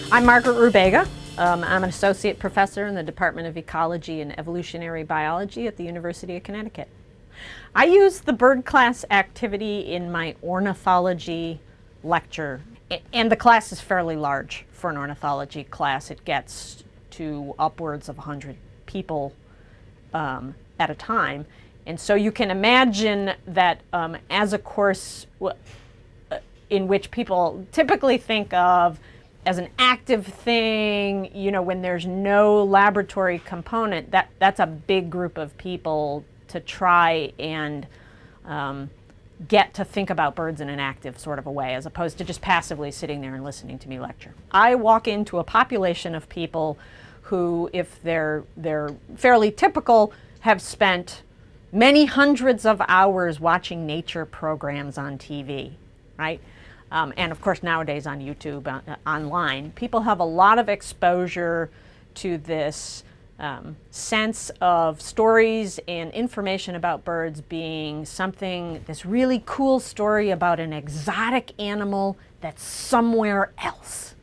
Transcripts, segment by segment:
I'm Margaret Rubega. I'm an associate professor in the Department of Ecology and Evolutionary Biology at the University of Connecticut. I use the bird class activity in my ornithology lecture, and the class is fairly large for an ornithology class. It gets to upwards of 100 people at a time. And so you can imagine that as a course in which people typically think of as an active thing, you know, when there's no laboratory component, that's a big group of people to try and get to think about birds in an active sort of a way, as opposed to just passively sitting there and listening to me lecture. I walk into a population of people who, if they're fairly typical, have spent many hundreds of hours watching nature programs on TV, right? And of course nowadays on YouTube, online, people have a lot of exposure to this sense of stories and information about birds being something, this really cool story about an exotic animal that's somewhere else.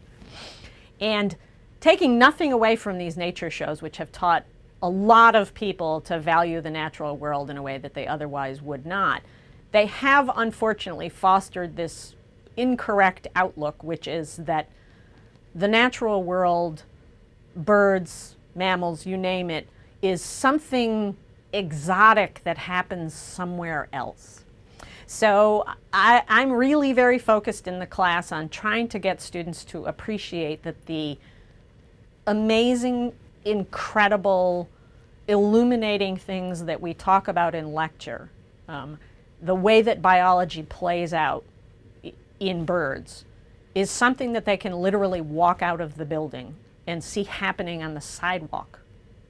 And taking nothing away from these nature shows, which have taught a lot of people to value the natural world in a way that they otherwise would not, they have unfortunately fostered this incorrect outlook, which is that the natural world, birds, mammals, you name it, is something exotic that happens somewhere else. So I'm really very focused in the class on trying to get students to appreciate that the amazing, incredible, illuminating things that we talk about in lecture, the way that biology plays out in birds, is something that they can literally walk out of the building and see happening on the sidewalk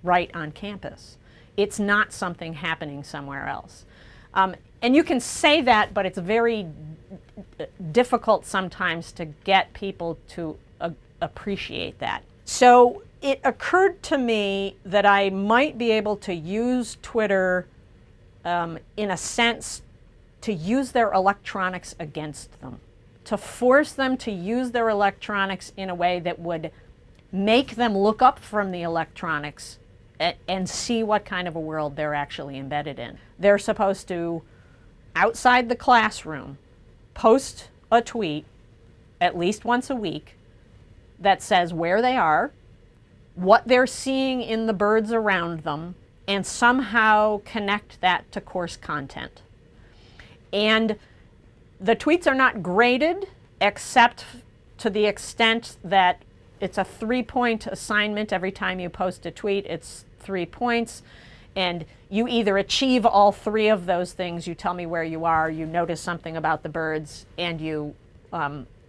right on campus. It's not something happening somewhere else. And you can say that, but it's very difficult sometimes to get people to appreciate that. So it occurred to me that I might be able to use Twitter in a sense to use their electronics against them, to force them to use their electronics in a way that would make them look up from the electronics and see what kind of a world they're actually embedded in. They're supposed to, outside the classroom, post a tweet at least once a week that says where they are, what they're seeing in the birds around them, and somehow connect that to course content. And the tweets are not graded, except to the extent that it's a 3-point assignment. Every time you post a tweet, it's 3 points. And you either achieve all 3 of those things, you tell me where you are, you notice something about the birds, and you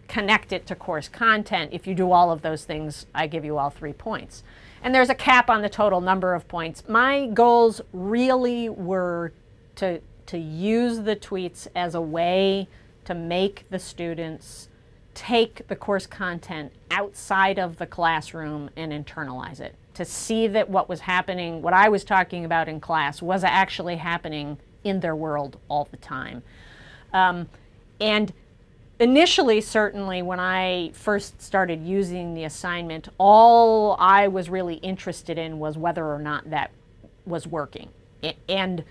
connect it to course content. If you do all of those things, I give you all 3 points. And there's a cap on the total number of points. My goals really were to use the tweets as a way to make the students take the course content outside of the classroom and internalize it, to see that what was happening, what I was talking about in class, was actually happening in their world all the time. And initially, certainly, when I first started using the assignment, all I was really interested in was whether or not that was working. And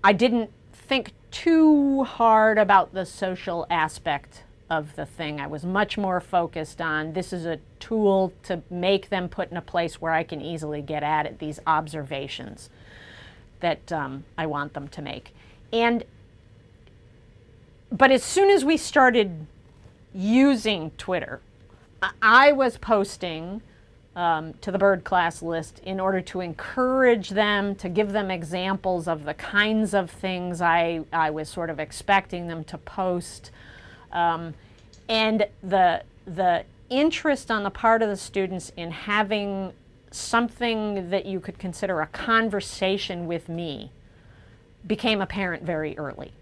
I didn't think too hard about the social aspect of the thing. I was much more focused on, this is a tool to make them put in a place where I can easily get at it, these observations that I want them to make. But as soon as we started using Twitter, I was posting to the bird class list in order to encourage them, to give them examples of the kinds of things I was sort of expecting them to post. And the interest on the part of the students in having something that you could consider a conversation with me became apparent very early.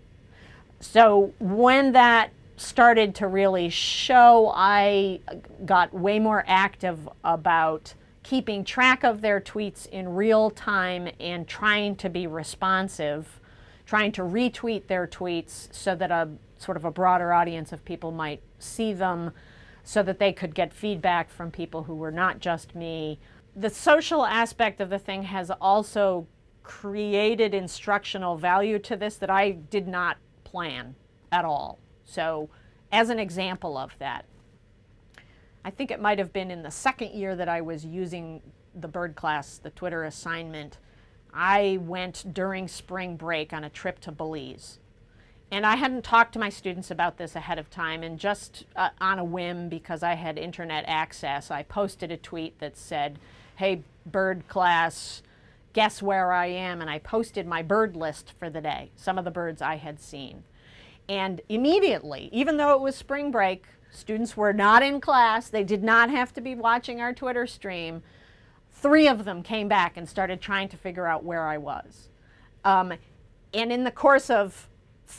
So when that started to really show, I got way more active about keeping track of their tweets in real time and trying to be responsive, trying to retweet their tweets so that a sort of a broader audience of people might see them. so that they could get feedback from people who were not just me. The social aspect of the thing has also created instructional value to this that I did not plan at all. So as an example of that, I think it might have been in the second year that I was using the bird class, the Twitter assignment, I went during spring break on a trip to Belize. And I hadn't talked to my students about this ahead of time, and just on a whim, because I had internet access, I posted a tweet that said, "Hey, bird class, guess where I am?" And I posted my bird list for the day, some of the birds I had seen. And immediately, even though it was spring break, students were not in class, they did not have to be watching our Twitter stream, 3 of them came back and started trying to figure out where I was. And in the course of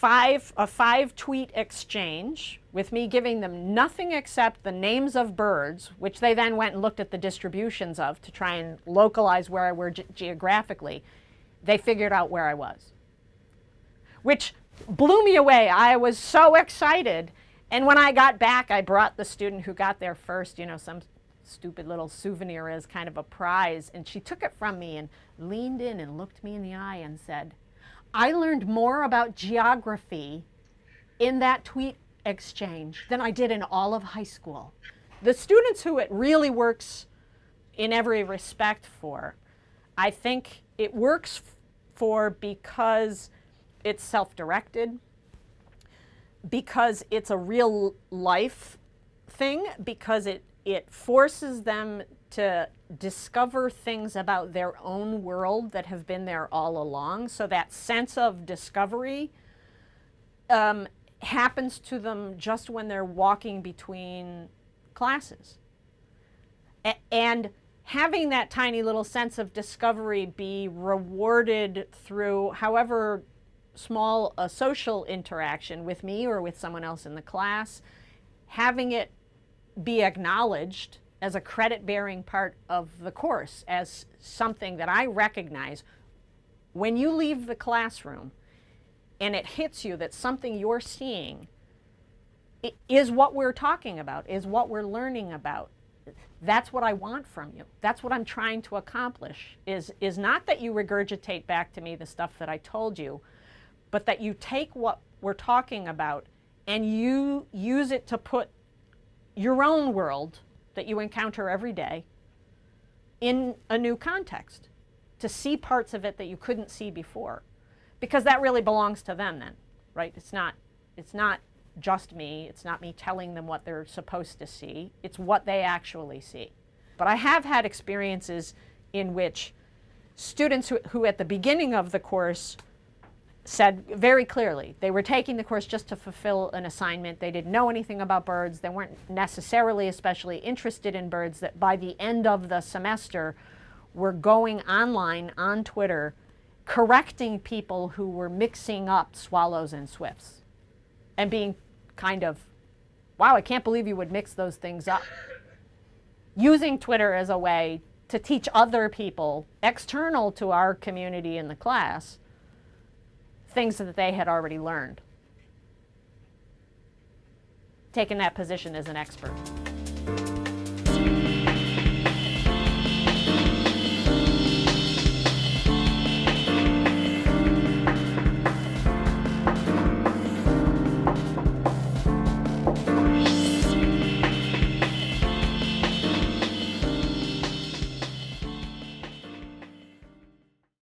a 5-tweet exchange, with me giving them nothing except the names of birds, which they then went and looked at the distributions of to try and localize where I were geographically, they figured out where I was, which blew me away. I was so excited. And when I got back, I brought the student who got there first, you know, some stupid little souvenir as kind of a prize. And she took it from me and leaned in and looked me in the eye and said, "I learned more about geography in that tweet exchange than I did in all of high school." The students who it really works in every respect for, I think it works for because it's self-directed, because it's a real life thing, because it forces them to discover things about their own world that have been there all along. So that sense of discovery happens to them just when they're walking between classes. And having that tiny little sense of discovery be rewarded through however small a social interaction with me or with someone else in the class, having it be acknowledged as a credit-bearing part of the course, as something that I recognize when you leave the classroom and it hits you that something you're seeing is what we're talking about, is what we're learning about. That's what I want from you. That's what I'm trying to accomplish, is not that you regurgitate back to me the stuff that I told you, but that you take what we're talking about and you use it to put your own world that you encounter every day in a new context, to see parts of it that you couldn't see before. Because that really belongs to them then, right? It's not just me. It's not me telling them what they're supposed to see. It's what they actually see. But I have had experiences in which students who at the beginning of the course said very clearly they were taking the course just to fulfill an assignment. They didn't know anything about birds. They weren't necessarily especially interested in birds, that by the end of the semester were going online on Twitter correcting people who were mixing up swallows and swifts and being kind of, "Wow, I can't believe you would mix those things up." Using Twitter as a way to teach other people external to our community in the class things that they had already learned. Taking that position as an expert.